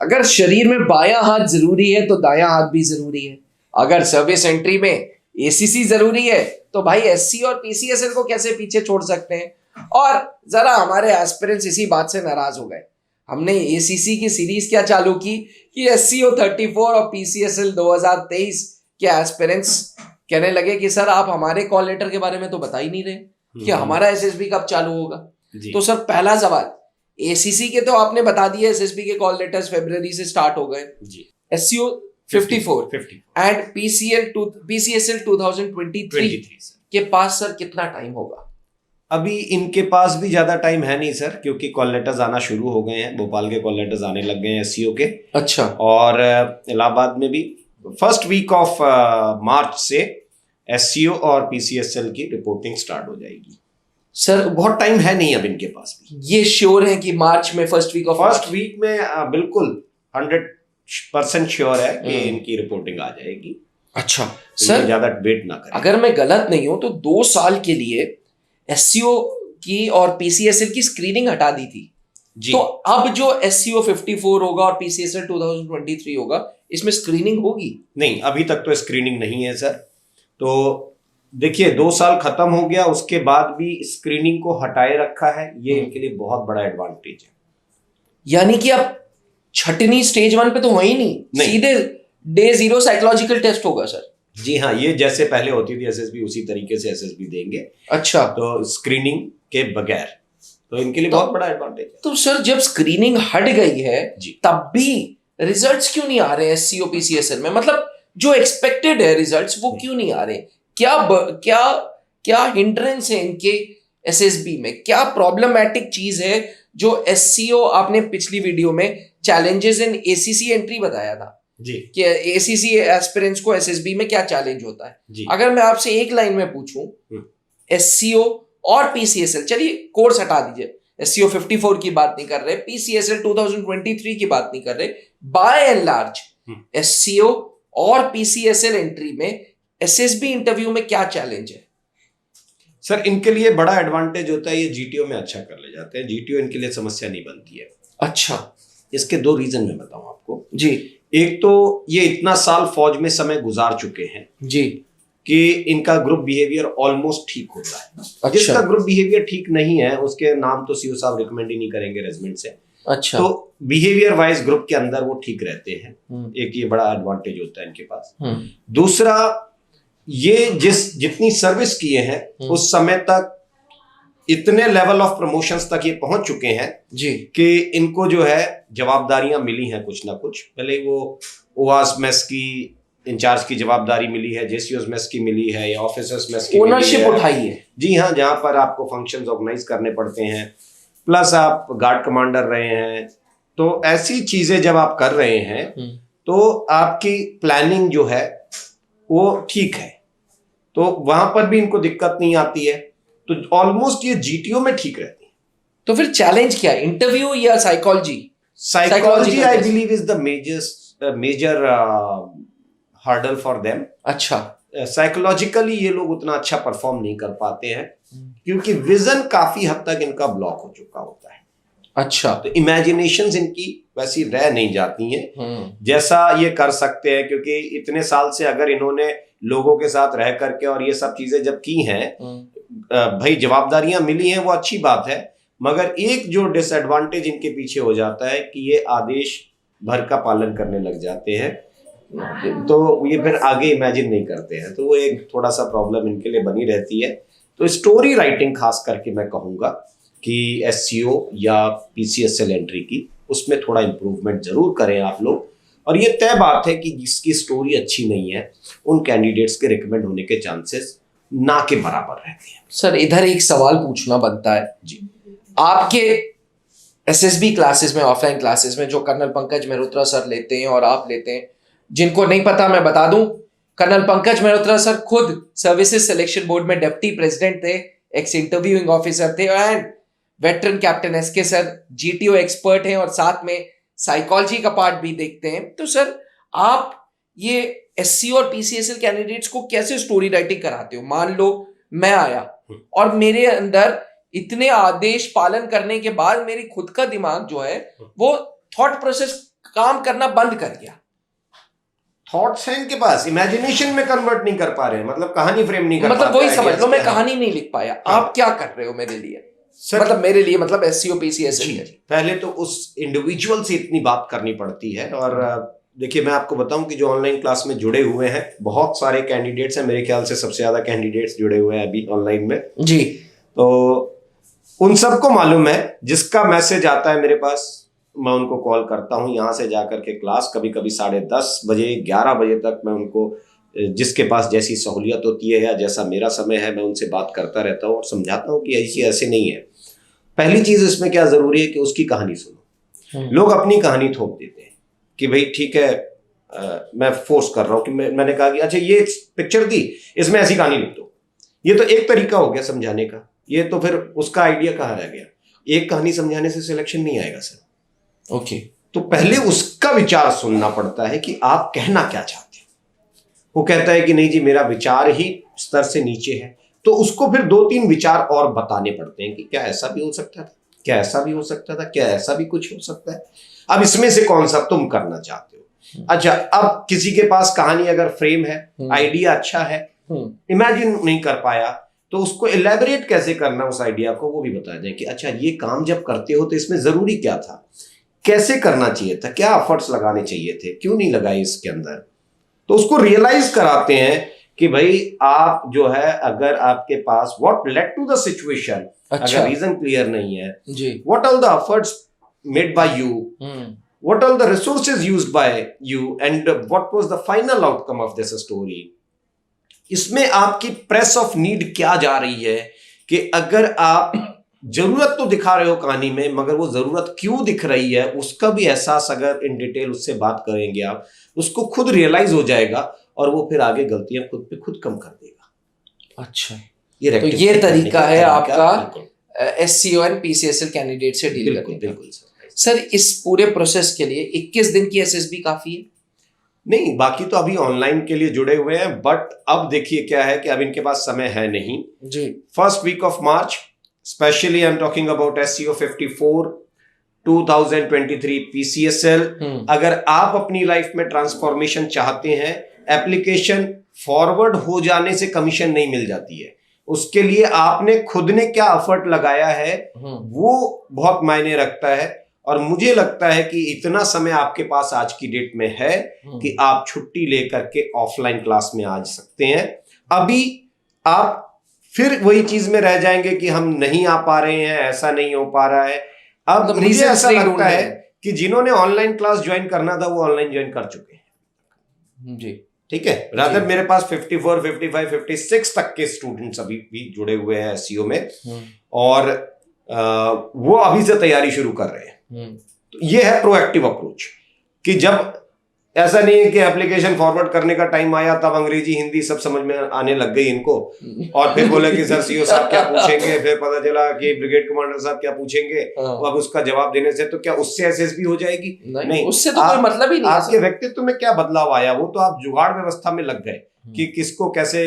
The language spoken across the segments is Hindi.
अगर शरीर में बायां हाथ जरूरी है तो दायां हाथ भी जरूरी है। अगर सर्विस एंट्री में एसीसी जरूरी है तो भाई एससी और पीसीएसएल को कैसे पीछे छोड़ सकते हैं। और जरा हमारे एस्पिरेंट्स इसी बात से नाराज हो गए। हमने एसीसी की सीरीज क्या चालू की कि एससीओ 34 और पीसीएसएल 2023 के एस्पिरेंट्स कहने लगे कि सर आप हमारे कॉल लेटर के बारे में तो बता ही नहीं रहे कि हमारा एसएसबी कब चालू होगा। तो सर पहला सवाल, एसीसी के तो आपने बता दिया, एसएसबी के कॉल लेटर्स फरवरी से स्टार्ट हो गए, एससीओ 54 एंड पीसीएसएल 2023 के पास सर कितना टाइम होगा? अभी इनके पास भी ज्यादा टाइम है नहीं सर, क्योंकि कॉल लेटर्स आना शुरू हो गए हैं। भोपाल के कॉल लेटर्स आने लग गए हैं एससीओ के। अच्छा। और इलाहाबाद में भी फर्स्ट वीक ऑफ मार्च से एससीओ और पीसीएसएल की रिपोर्टिंग स्टार्ट हो जाएगी। सर बहुत टाइम है नहीं अब इनके पास भी। ये श्योर है कि मार्च में फर्स्ट वीक में बिल्कुल 100% श्योर है कि इनकी रिपोर्टिंग आ जाएगी। अच्छा तो सर, ज्यादा वेट ना करें। अगर मैं गलत नहीं हूं तो 2 साल के लिए एससीओ की और पीसीएसएल की स्क्रीनिंग हटा दी थी जी। तो अब जो एससीओ 54 होगा और पीसीएसएल 2023 होगा, इसमें स्क्रीनिंग होगी? नहीं, अभी तक तो स्क्रीनिंग नहीं है सर। तो देखिए 2 साल खत्म हो गया, उसके बाद भी स्क्रीनिंग को हटाए रखा है, ये इनके लिए बहुत बड़ा एडवांटेज है। यानी कि अब छटनी स्टेज 1 पे तो हो ही नहीं, सीधे डे 0 साइकोलॉजिकल टेस्ट होगा सर। जी हाँ, ये जैसे पहले होती थी एसएसबी, उसी तरीके से एसएसबी देंगे। अच्छा। तो स्क्रीनिंग के बगैर, तो इनके लिए बहुत बड़ा एडवांटेज है। तो सर जब स्क्रीनिंग हट गई है तब भी रिजल्ट्स क्यों नहीं आ रहे एससीओ पीसीएसएल में? मतलब जो एक्सपेक्टेड है रिजल्ट्स वो क्यों नहीं आ रहे? क्या हिंड्रेंस है इनके एसएसबी में? क्या प्रॉब्लमैटिक चीज है जो एससीओ, आपने पिछली वीडियो में चैलेंजेस इन एसीसी एंट्री बताया था जी कि एसीसी एस्पिरेंट्स को एसएसबी में क्या चैलेंज होता है। अगर मैं आपसे एक लाइन में पूछूं, एससीओ और पीसीएसएल, चलिए कोर्स हटा दीजिए, एससीओ 54 की बात नहीं कर रहे, पीसीएसएल 2023 की बात नहीं कर रहे, बाय एंड लार्ज एससीओ और पीसीएसएल एंट्री में एसएसबी इंटरव्यू में क्या चैलेंज है? सर इनके लिए बड़ा एडवांटेज होता है, ये जीटीओ में अच्छा कर ले जाते हैं। जीटीओ इनके लिए समस्या नहीं बनती है। अच्छा। इसके 2 रीजन मैं बताऊं आपको जी। एक तो ये इतना साल फौज में समय गुजार चुके हैं जी कि इनका ग्रुप बिहेवियर ऑलमोस्ट ठीक होता है। अच्छा। जिसका ग्रुप बिहेवियर ठीक नहीं है उसके नाम तो सीओ साहब रिकमेंड ही नहीं करेंगे रेजिमेंट से। अच्छा। तो बिहेवियर वाइज ग्रुप के अंदर वो ठीक रहते हैं। एक ये बड़ा एडवांटेज होता है इनके पास। दूसरा, ये जितनी सर्विस किए हैं उस समय तक इतने लेवल ऑफ प्रमोशंस तक ये पहुंच चुके हैं जी कि इनको जो है जवाबदारियां मिली हैं कुछ ना कुछ। पहले वो ओआस मेस की इंचार्ज की जवाबदारी मिली है, जेसीओस मेस की मिली है, या ऑफिसर्स मेस की ओनरशिप उठाई है। जी हाँ, जहां पर आपको फंक्शंस ऑर्गेनाइज करने पड़ते हैं, प्लस आप गार्ड कमांडर रहे हैं। तो ऐसी चीजें जब आप कर रहे हैं तो आपकी प्लानिंग जो है वो ठीक है, तो वहां पर भी इनको दिक्कत नहीं आती है। तो ऑलमोस्ट ये जीटीओ में ठीक रहती है। तो फिर चैलेंज क्या है, इंटरव्यू या psychology? Psychology I believe is the major hurdle for them. अच्छा। साइकोलॉजिकली ये लोग उतना अच्छा परफॉर्म नहीं कर पाते हैं क्योंकि विजन काफी हद तक इनका ब्लॉक हो चुका होता है। अच्छा। तो इमेजिनेशंस इनकी वैसी रह नहीं जाती हैं जैसा ये कर सकते हैं, क्योंकि इतने साल से अगर इन्होंने लोगों के साथ रह करके और ये सब चीजें जब की हैं, भाई जवाबदारियां मिली हैं वो अच्छी बात है, मगर एक जो डिसएडवांटेज इनके पीछे हो जाता है कि ये आदेश भर का पालन करने लग जाते हैं, तो ये फिर आगे इमेजिन नहीं करते हैं। तो वो एक थोड़ा सा प्रॉब्लम इनके लिए बनी रहती है। तो स्टोरी राइटिंग खास करके मैं कहूँगा कि एससीओ या पीसीएसएल एंट्री की उसमें थोड़ा इम्प्रूवमेंट जरूर करें आप लोग। और ये तय बात है कि जिसकी स्टोरी अच्छी नहीं है उन कैंडिडेट्स के रिकमेंड होने के चांसेस ना के बराबर रहते हैं। सर इधर एक सवाल पूछना बनता है जी, आपके एसएसबी क्लासेस में, ऑफलाइन क्लासेस में जो कर्नल पंकज मेहरोत्रा सर लेते हैं और आप लेते हैं, जिनको नहीं पता मैं बता दूं, कर्नल पंकज मेहरोत्रा सर खुद सर्विसेज सिलेक्शन बोर्ड में डिप्टी प्रेसिडेंट थे, एक्स इंटरव्यूइंग ऑफिसर थे, and veteran captain SK sir GTO expert हैं और साथ में साइकोलॉजी का पार्ट भी देखते हैं। तो सर आप ये एससी और पीसीएसएल कैंडिडेट्स को कैसे स्टोरी राइटिंग कराते हो? मान लो मैं आया और मेरे अंदर इतने आदेश पालन करने के बाद मेरी खुद का दिमाग जो है वो थॉट प्रोसेस काम करना बंद कर गया। थॉट्स हैं इनके पास, इमेजिनेशन में कन्वर्ट नहीं कर पा रहे हैं, मतलब कहानी फ्रेम नहीं कर पा रहे। मतलब वही समझ लो, मैं कहानी नहीं लिख पाया। आप क्या कर रहे हो मेरे लिए? मतलब मेरे लिए, मतलब एससीओ पीसीएसएल। पहले तो उस इंडिविजुअल से इतनी बात करनी पड़ती है। और देखिए, मैं आपको बताऊं कि जो ऑनलाइन क्लास में जुड़े हुए हैं बहुत सारे कैंडिडेट्स हैं, मेरे ख्याल से सबसे ज्यादा कैंडिडेट्स जुड़े हुए हैं अभी ऑनलाइन में जी। तो उन सबको मालूम है, जिसका मैसेज आता है मेरे पास मैं उनको कॉल करता हूं, यहाँ से जाकर के क्लास कभी कभी 10:30 बजे 11 बजे तक मैं उनको, जिसके पास जैसी सहूलियत होती है या जैसा मेरा समय है, मैं उनसे बात करता रहता हूँ और समझाता हूँ कि ऐसी ऐसे नहीं है। पहली चीज इसमें क्या जरूरी है कि उसकी कहानी सुनो। लोग अपनी कहानी थोप देते हैं कि भाई ठीक है, मैं फोर्स कर रहा हूं कि मैंने कहा कि अच्छा ये पिक्चर थी, इसमें ऐसी कहानी लिख दो। ये तो एक तरीका हो गया समझाने का, ये तो फिर उसका आइडिया कहाँ रह गया? एक कहानी समझाने से सिलेक्शन नहीं आएगा सर। ओके। तो पहले उसका विचार सुनना पड़ता है कि आप कहना क्या चाहते हैं। वो कहता है कि नहीं जी, मेरा विचार ही स्तर से नीचे है, तो उसको फिर 2-3 विचार और बताने पड़ते हैं कि क्या ऐसा भी हो सकता था, क्या ऐसा भी हो सकता था, क्या ऐसा भी कुछ हो सकता है, अब इसमें से कौन सा तुम करना चाहते हो। अच्छा, अब किसी के पास कहानी अगर फ्रेम है, आइडिया अच्छा है, इमेजिन नहीं कर पाया, तो उसको इलेबोरेट कैसे करना उस आइडिया को, वो भी बता दें कि अच्छा ये काम जब करते हो तो इसमें जरूरी क्या था, कैसे करना चाहिए था, क्या एफर्ट्स लगाने चाहिए थे, क्यों नहीं लगाए इसके अंदर। तो उसको रियलाइज कराते हैं कि भाई आप जो है, अगर आपके पास what led to the situation, अगर रीजन क्लियर नहीं है जी, what are the efforts made by you, what are the resources used by you and what was the final outcome of this story. इसमें आपकी प्रेस ऑफ नीड क्या जा रही है, कि अगर आप जरूरत तो दिखा रहे हो कहानी में, मगर वो जरूरत क्यों दिख रही है उसका भी एहसास अगर इन डिटेल उससे बात करेंगे आप, उसको खुद रियलाइज हो जाएगा और वो फिर आगे गलतियां खुद पे खुद कम कर देगा। अच्छा, तो ये तरीका है आपका एससीओ एंड पीसीएसएल कैंडिडेट से डील करने का। बिल्कुल सर, इस पूरे प्रोसेस के लिए 21 दिन की एसएसबी काफी है? नहीं, बाकी तो अभी ऑनलाइन के लिए जुड़े हुए हैं, बट अब देखिए क्या है कि अब इनके पास समय है नहीं जी। First week of March, specially I am talking about SCO 54 2023 PCSL. अगर आप अपनी लाइफ में ट्रांसफॉर्मेशन चाहते हैं, एप्लीकेशन फॉरवर्ड हो जाने से कमीशन नहीं मिल जाती है, उसके लिए आपने खुद ने क्या एफर्ट लगाया है वो बहुत मायने रखता है। और मुझे लगता है कि इतना समय आपके पास आज की डेट में है कि आप छुट्टी लेकर के ऑफलाइन क्लास में आ सकते हैं। अभी आप फिर वही चीज में रह जाएंगे कि हम नहीं आ पा रहे हैं, ऐसा नहीं हो पा रहा है। अब तो मुझे ऐसा लगता है कि जिन्होंने ऑनलाइन क्लास ज्वाइन करना था वो ऑनलाइन ज्वाइन कर चुके हैं जी, ठीक है। रादर मेरे पास 54, 55, 56 तक के स्टूडेंट्स अभी भी जुड़े हुए हैं एससीओ में, और वो अभी से तैयारी शुरू कर रहे हैं। तो ये है प्रोएक्टिव अप्रोच, कि जब ऐसा नहीं है कि एप्लीकेशन फॉरवर्ड करने का टाइम आया तब अंग्रेजी हिंदी सब समझ में आने लग गई इनको, और फिर बोले कि सर सीओ साहब क्या पूछेंगे, फिर पता चला कि ब्रिगेड कमांडर साहब क्या पूछेंगे, अब उसका जवाब देने से तो क्या उससे एसएसबी हो जाएगी? नहीं, उससे तो कोई मतलब ही नहीं। आपके व्यक्तित्व में क्या बदलाव आया, वो तो आप जुगाड़ व्यवस्था में लग गए कि किसको कैसे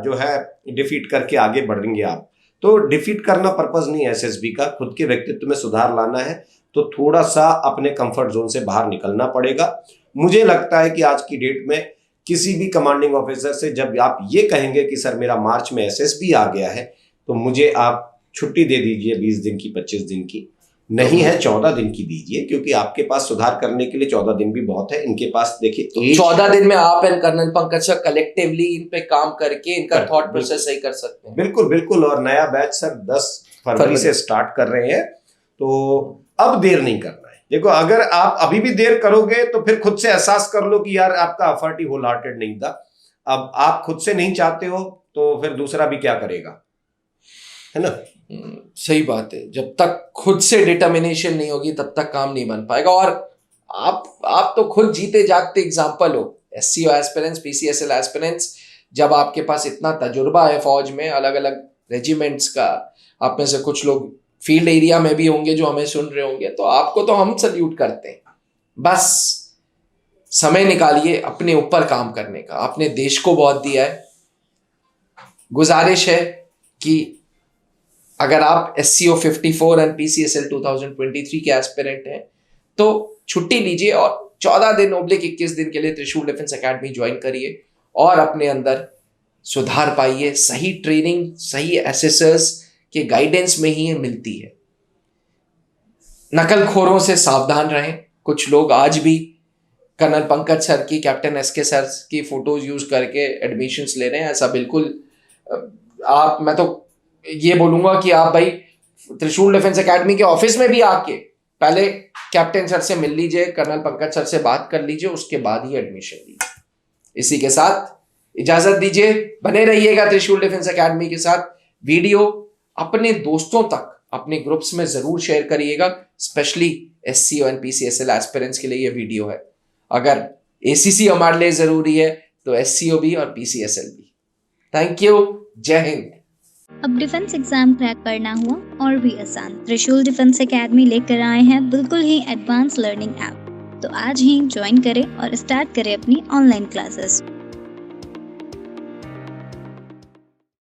जो है डिफीट करके आगे बढ़ेंगे आप। तो डिफीट करना पर्पज नहीं है एसएसबी का, खुद के व्यक्तित्व में सुधार लाना है, तो थोड़ा सा अपने कंफर्ट जोन से बाहर निकलना पड़ेगा। मुझे लगता है कि आज की डेट में किसी भी कमांडिंग ऑफिसर से जब आप ये कहेंगे कि सर मेरा मार्च में एसएसबी आ गया है, तो मुझे आप छुट्टी दे दीजिए 20 दिन की, 25 दिन की नहीं है, 14 दिन की दीजिए, क्योंकि आपके पास सुधार करने के लिए 14 दिन भी बहुत है। इनके पास देखिए तो 14 दिन में आप and colonel Pankaj sir collectively इन पे काम करके इनका थॉट प्रोसेस सही कर सकते हैं। बिल्कुल बिल्कुल। और नया बैच सर 10 फरवरी से स्टार्ट कर रहे हैं, तो अब देर नहीं करना है। देखो, अगर आप अभी भी देर करोगे तो फिर खुद से एहसास कर लो कि यार आपका एफर्ट ही होल हार्टेड नहीं था। अब आप खुद से नहीं चाहते हो तो फिर दूसरा भी क्या करेगा, है ना? सही बात है, जब तक खुद से डिटर्मिनेशन नहीं होगी तब तक काम नहीं बन पाएगा। और आप तो खुद जीते जागते एग्जाम्पल हो, एससीओ एस्पिरेंट्स, पीसीएसएल एस्पिरेंट्स, जब आपके पास इतना तजुर्बा है फौज में, अलग अलग रेजिमेंट्स का, आप में से कुछ लोग फील्ड एरिया में भी होंगे जो हमें सुन रहे होंगे, तो आपको तो हम सल्यूट करते हैं। बस समय निकालिए अपने ऊपर काम करने का, आपने देश को बहुत दिया है। गुजारिश है कि अगर आप एससीओ 54 एंड पीसीएसएल 2023 के एस्पिरेंट हैं तो छुट्टी लीजिए और 14 दिन ओब्लिक 21 दिन के लिए त्रिशूल डिफेंस एकेडमी ज्वाइन करिए और अपने अंदर सुधार पाइए। सही ट्रेनिंग, सही एसेसर्स के गाइडेंस में ही ये मिलती है। नकलखोरों से सावधान रहें। कुछ लोग आज भी कर्नल पंकज सर की, कैप्टन एसके सर की फोटोज यूज करके एडमिशन्स ले रहे हैं। ऐसा बिल्कुल मैं तो ये बोलूंगा कि आप भाई त्रिशूल डिफेंस एकेडमी के ऑफिस में भी आके पहले कैप्टन सर से मिल लीजिए, कर्नल पंकज सर से बात कर लीजिए, उसके बाद ही एडमिशन लीजिए। इसी के साथ इजाजत दीजिए, बने रहिएगा त्रिशूल डिफेंस एकेडमी के साथ। वीडियो अपने दोस्तों तक, अपने ग्रुप्स में जरूर शेयर करिएगा, specially SCO and PCSL aspirants के लिए ये वीडियो है। अगर ACC हमारे लिए जरूरी है तो SCO भी और PCSL भी। थैंक यू, जय हिंद। अब डिफेंस एग्जाम क्रैक करना हुआ और भी आसान, त्रिशूल डिफेंस एकेडमी लेकर आए हैं बिल्कुल ही एडवांस लर्निंग ऐप। तो आज ही ज्वाइन करें और स्टार्ट करें अपनी ऑनलाइन क्लासेस।